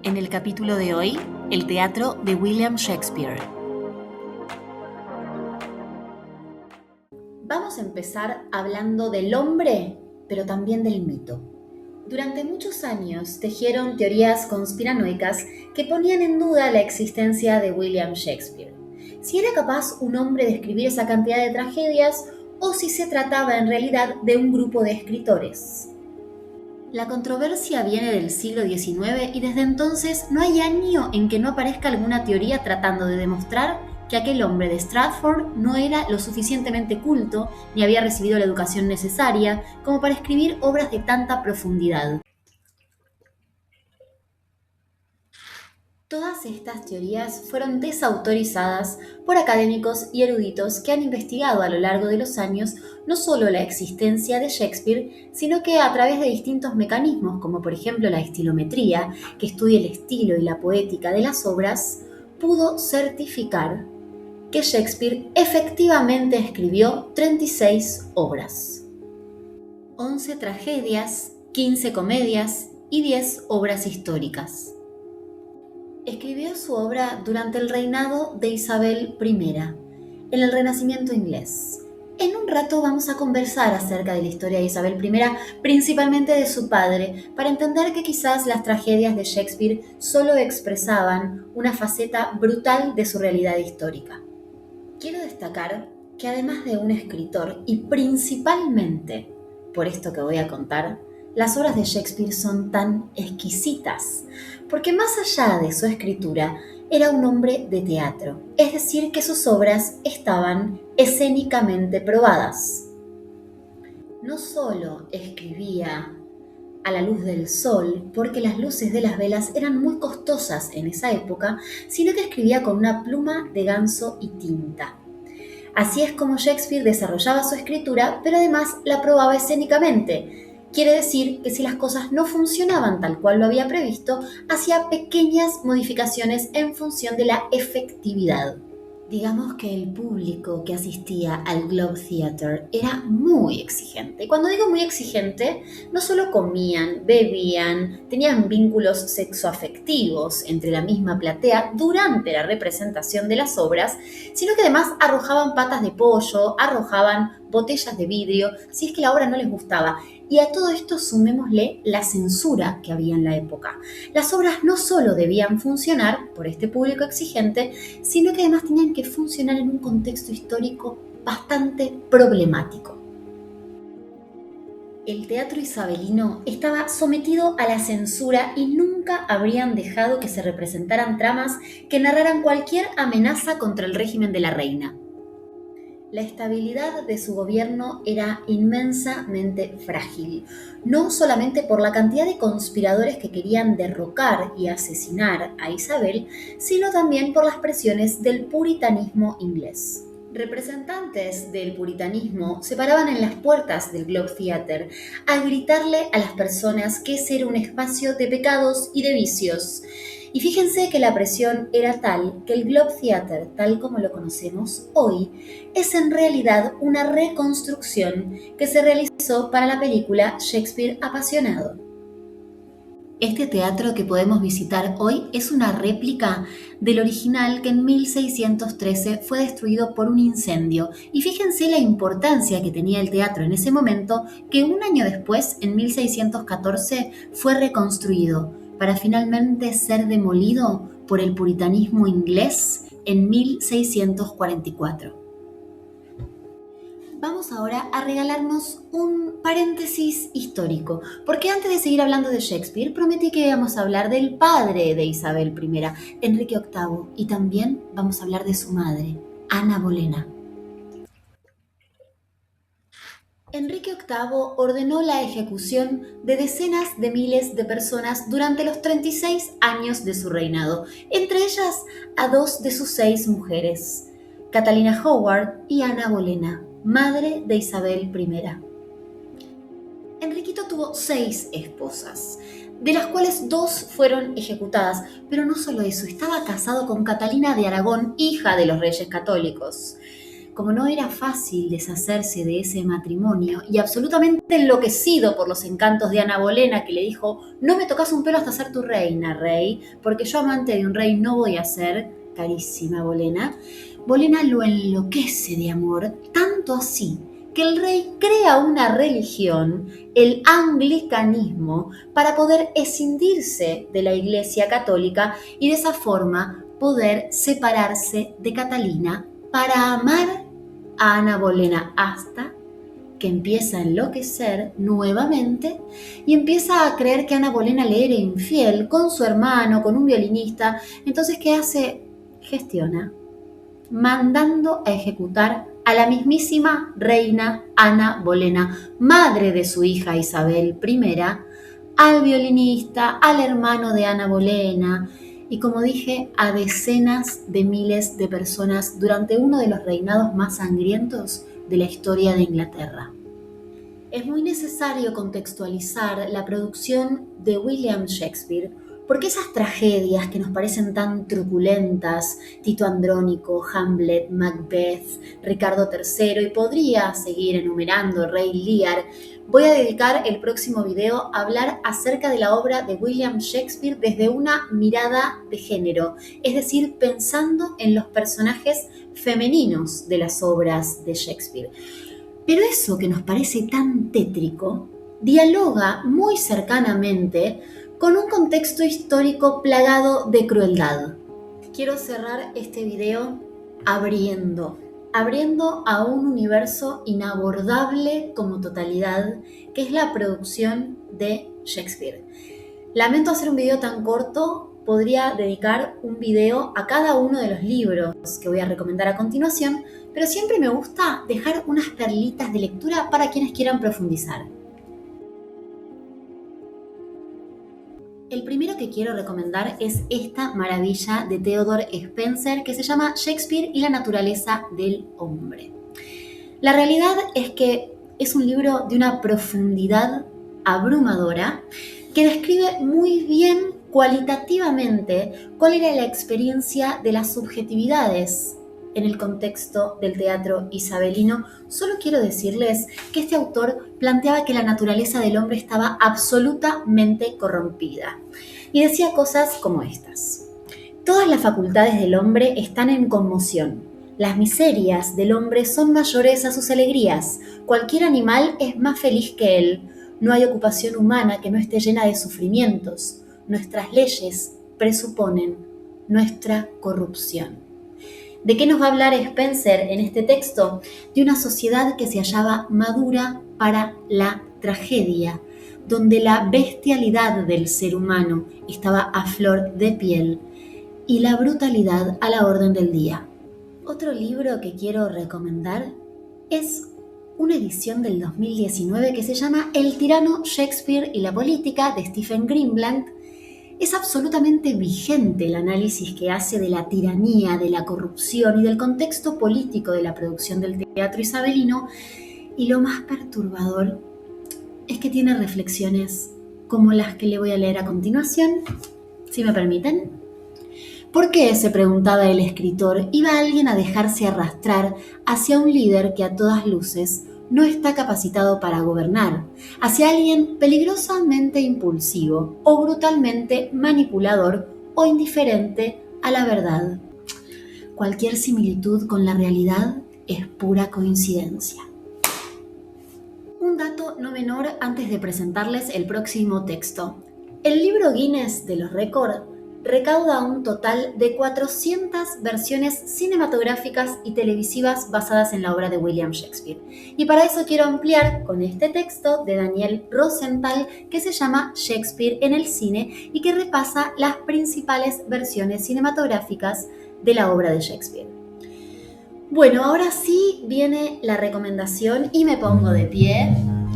En el capítulo de hoy, el teatro de William Shakespeare. Vamos a empezar hablando del hombre, pero también del mito. Durante muchos años tejieron teorías conspiranoicas que ponían en duda la existencia de William Shakespeare. Si era capaz un hombre de escribir esa cantidad de tragedias o si se trataba en realidad de un grupo de escritores. La controversia viene del siglo XIX y desde entonces no hay año en que no aparezca alguna teoría tratando de demostrar que aquel hombre de Stratford no era lo suficientemente culto ni había recibido la educación necesaria como para escribir obras de tanta profundidad. Todas estas teorías fueron desautorizadas por académicos y eruditos que han investigado a lo largo de los años no solo la existencia de Shakespeare, sino que a través de distintos mecanismos, como por ejemplo la estilometría, que estudia el estilo y la poética de las obras, pudo certificar que Shakespeare efectivamente escribió 36 obras, 11 tragedias, 15 comedias y 10 obras históricas. Escribió su obra durante el reinado de Isabel I, en el Renacimiento inglés. En un rato vamos a conversar acerca de la historia de Isabel I, principalmente de su padre, para entender que quizás las tragedias de Shakespeare solo expresaban una faceta brutal de su realidad histórica. Quiero destacar que además de un escritor, y principalmente por esto que voy a contar, las obras de Shakespeare son tan exquisitas, porque más allá de su escritura, era un hombre de teatro, es decir, que sus obras estaban escénicamente probadas. No solo escribía a la luz del sol, porque las luces de las velas eran muy costosas en esa época, sino que escribía con una pluma de ganso y tinta. Así es como Shakespeare desarrollaba su escritura, pero además la probaba escénicamente. Quiere decir que si las cosas no funcionaban tal cual lo había previsto, hacía pequeñas modificaciones en función de la efectividad. Digamos que el público que asistía al Globe Theatre era muy exigente. Y cuando digo muy exigente, no solo comían, bebían, tenían vínculos sexoafectivos entre la misma platea durante la representación de las obras, sino que además arrojaban patas de pollo, arrojaban botellas de vidrio, si es que la obra no les gustaba. Y a todo esto sumémosle la censura que había en la época. Las obras no solo debían funcionar por este público exigente, sino que además tenían que funcionar en un contexto histórico bastante problemático. El teatro isabelino estaba sometido a la censura y nunca habrían dejado que se representaran tramas que narraran cualquier amenaza contra el régimen de la reina. La estabilidad de su gobierno era inmensamente frágil, no solamente por la cantidad de conspiradores que querían derrocar y asesinar a Isabel, sino también por las presiones del puritanismo inglés. Representantes del puritanismo se paraban en las puertas del Globe Theatre a gritarle a las personas que ese era un espacio de pecados y de vicios. Y fíjense que la presión era tal que el Globe Theatre, tal como lo conocemos hoy, es en realidad una reconstrucción que se realizó para la película Shakespeare apasionado. Este teatro que podemos visitar hoy es una réplica del original que en 1613 fue destruido por un incendio. Y fíjense la importancia que tenía el teatro en ese momento, que un año después, en 1614, fue reconstruido para finalmente ser demolido por el puritanismo inglés en 1644. Vamos ahora a regalarnos un paréntesis histórico, porque antes de seguir hablando de Shakespeare, prometí que íbamos a hablar del padre de Isabel I, Enrique VIII, y también vamos a hablar de su madre, Ana Bolena. Enrique VIII ordenó la ejecución de decenas de miles de personas durante los 36 años de su reinado, entre ellas a 2 de sus 6 mujeres, Catalina Howard y Ana Bolena, madre de Isabel I. Enriquito tuvo 6 esposas, de las cuales 2 fueron ejecutadas, pero no solo eso, estaba casado con Catalina de Aragón, hija de los reyes católicos. como no era fácil deshacerse de ese matrimonio y absolutamente enloquecido por los encantos de Ana Bolena, que le dijo: no me tocas un pelo hasta ser tu reina, rey, porque yo amante de un rey no voy a ser, carísima Bolena. Bolena lo enloquece de amor, tanto así que el rey crea una religión, el anglicanismo, para poder escindirse de la Iglesia Católica y de esa forma poder separarse de Catalina para amar a Ana Bolena, hasta que empieza a enloquecer nuevamente y empieza a creer que Ana Bolena le era infiel con su hermano, con un violinista. Entonces, ¿qué hace? Gestiona, mandando a ejecutar a la mismísima reina Ana Bolena, madre de su hija Isabel I, al violinista, al hermano de Ana Bolena y, como dije, a decenas de miles de personas durante uno de los reinados más sangrientos de la historia de Inglaterra. Es muy necesario contextualizar la producción de William Shakespeare, porque esas tragedias que nos parecen tan truculentas, Tito Andrónico, Hamlet, Macbeth, Ricardo III, y podría seguir enumerando Rey Lear, voy a dedicar el próximo video a hablar acerca de la obra de William Shakespeare desde una mirada de género, es decir, pensando en los personajes femeninos de las obras de Shakespeare. Pero eso que nos parece tan tétrico dialoga muy cercanamente con un contexto histórico plagado de crueldad. Quiero cerrar este video abriendo a un universo inabordable como totalidad, que es la producción de Shakespeare. Lamento hacer un video tan corto, podría dedicar un video a cada uno de los libros que voy a recomendar a continuación, pero siempre me gusta dejar unas perlitas de lectura para quienes quieran profundizar. El primero que quiero recomendar es esta maravilla de Theodore Spencer que se llama Shakespeare y la naturaleza del hombre. La realidad es que es un libro de una profundidad abrumadora que describe muy bien cualitativamente cuál era la experiencia de las subjetividades en el contexto del teatro isabelino. Solo quiero decirles que este autor planteaba que la naturaleza del hombre estaba absolutamente corrompida. Y decía cosas como estas: todas las facultades del hombre están en conmoción. Las miserias del hombre son mayores a sus alegrías. Cualquier animal es más feliz que él. No hay ocupación humana que no esté llena de sufrimientos. Nuestras leyes presuponen nuestra corrupción. ¿De qué nos va a hablar Spencer en este texto? De una sociedad que se hallaba madura para la tragedia, donde la bestialidad del ser humano estaba a flor de piel y la brutalidad a la orden del día. Otro libro que quiero recomendar es una edición del 2019 que se llama El tirano Shakespeare y la política, de Stephen Greenblatt. Es absolutamente vigente el análisis que hace de la tiranía, de la corrupción y del contexto político de la producción del teatro isabelino, y lo más perturbador es que tiene reflexiones como las que le voy a leer a continuación, si me permiten. ¿Por qué, se preguntaba el escritor, iba alguien a dejarse arrastrar hacia un líder que a todas luces no está capacitado para gobernar, hacia alguien peligrosamente impulsivo o brutalmente manipulador o indiferente a la verdad? Cualquier similitud con la realidad es pura coincidencia. Un dato no menor antes de presentarles el próximo texto. El libro Guinness de los récords recauda un total de 400 versiones cinematográficas y televisivas basadas en la obra de William Shakespeare. Y para eso quiero ampliar con este texto de Daniel Rosenthal que se llama Shakespeare en el cine y que repasa las principales versiones cinematográficas de la obra de Shakespeare. Bueno, ahora sí viene la recomendación y me pongo de pie,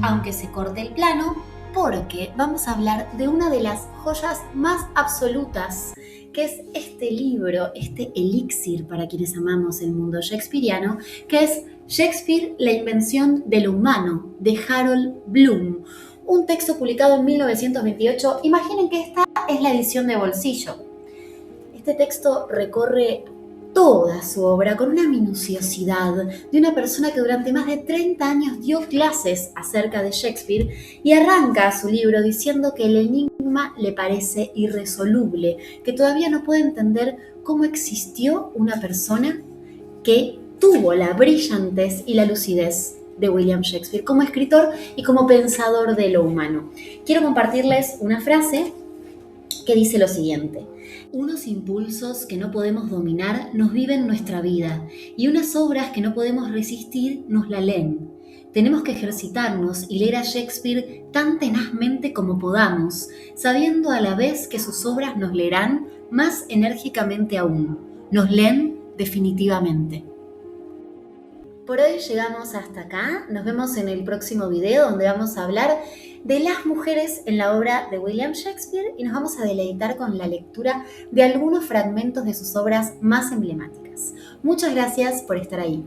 aunque se corte el plano, porque vamos a hablar de una de las joyas más absolutas, que es este libro, este elixir para quienes amamos el mundo shakespeariano, que es Shakespeare, la invención de lo humano, de Harold Bloom, un texto publicado en 1928. Imaginen que esta es la edición de bolsillo. Este texto recorre toda su obra con una minuciosidad de una persona que durante más de 30 años dio clases acerca de Shakespeare y arranca su libro diciendo que el enigma le parece irresoluble, que todavía no puede entender cómo existió una persona que tuvo la brillantez y la lucidez de William Shakespeare como escritor y como pensador de lo humano. Quiero compartirles una frase que dice lo siguiente: unos impulsos que no podemos dominar nos viven nuestra vida y unas obras que no podemos resistir nos la leen. Tenemos que ejercitarnos y leer a Shakespeare tan tenazmente como podamos, sabiendo a la vez que sus obras nos leerán más enérgicamente aún. Nos leen definitivamente. Por hoy llegamos hasta acá. Nos vemos en el próximo video donde vamos a hablar de las mujeres en la obra de William Shakespeare y nos vamos a deleitar con la lectura de algunos fragmentos de sus obras más emblemáticas. Muchas gracias por estar ahí.